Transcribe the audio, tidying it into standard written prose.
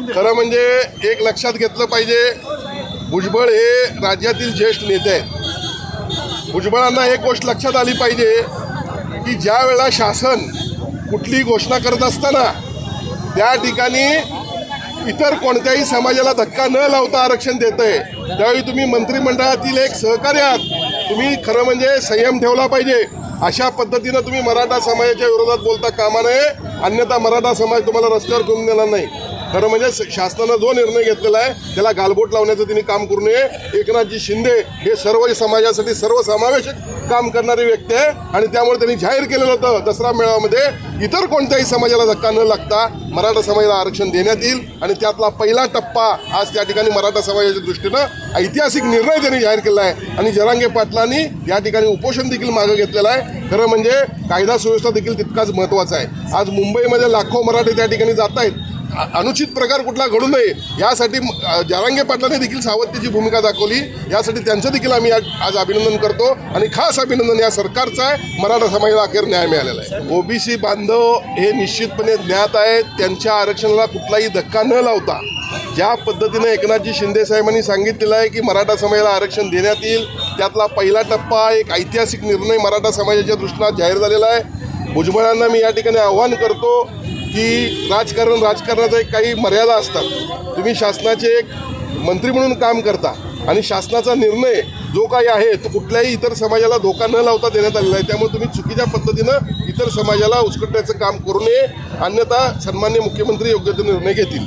खरं म्हणजे एक लक्षात घेतलं पाहिजे, भुजबळ हे राज्यातील ज्येष्ठ नेते आहेत. भुजबळांना एक गोष्ट लक्षात आली पाहिजे की ज्या वेळेला शासन कुठलीही घोषणा करत असताना त्या ठिकाणी इतर कोणत्याही समाजाला धक्का न लावता आरक्षण देतंय, त्यावेळी तुम्ही मंत्रिमंडळातील एक सहकारी आहात, तुम्ही खरं म्हणजे संयम ठेवला पाहिजे. अशा पद्धतीनं तुम्ही मराठा समाजाच्या विरोधात बोलता कामा नये, अन्यथा मराठा समाज तुम्हाला रस्त्यावर करून देणार नाही. खरं म्हणजे शासनानं जो निर्णय घेतलेला आहे त्याला गालबोट लावण्याचं त्यांनी काम करू नये. एकनाथजी शिंदे हे सर्व समाजासाठी सर्वसमावेशक काम करणारी व्यक्ती आहे आणि त्यामुळे त्यांनी जाहीर केलेलं होतं दसरा मेळाव्यामध्ये इतर कोणत्याही समाजाला धक्का न लागता मराठा समाजाला आरक्षण देण्यात येईल आणि त्यातला पहिला टप्पा आज त्या ठिकाणी मराठा समाजाच्या दृष्टीनं ऐतिहासिक निर्णय त्यांनी जाहीर केला आहे आणि जरांगे पाटलांनी या ठिकाणी उपोषण देखील मागं घेतलेलं आहे. खरं म्हणजे कायदा सुव्यवस्था देखील तितकाच महत्त्वाचा आहे. आज मुंबईमध्ये लाखो मराठे त्या ठिकाणी जात आहेत, अनुचित प्रकार कुठला घडू नये यासाठी जरांगे पाटलांनी देखील सावधतेची भूमिका दाखवली. यासाठी त्यांचं देखील आम्ही आज अभिनंदन करतो आणि खास अभिनंदन या सरकारचं आहे. मराठा समाजाला अखेर न्याय मिळालेला आहे. ओबीसी बांधव हे निश्चितपणे ज्ञात आहेत. त्यांच्या आरक्षणाला कुठलाही धक्का न लावता ज्या पद्धतीने एकनाथजी शिंदे साहेबांनी सांगितलेलं आहे की मराठा समाजाला आरक्षण देण्यात येईल, त्यातला पहिला टप्पा एक ऐतिहासिक निर्णय मराठा समाजाच्या दृष्टीनं जाहीर झालेला आहे. भुजबळांना मी या ठिकाणी आव्हान करतो की राजकारणाचा एक काही मर्यादा असतात. तुम्ही शासनाचे एक मंत्री म्हणून काम करता आणि शासनाचा निर्णय जो काही आहे तो कुठल्याही इतर समाजाला धोका न लावता देण्यात आलेला आहे. त्यामुळे तुम्ही चुकीच्या पद्धतीनं इतर समाजाला उचकटण्याचं काम करू नये, अन्यथा सन्माननीय मुख्यमंत्री योग्य ते निर्णय घेतील.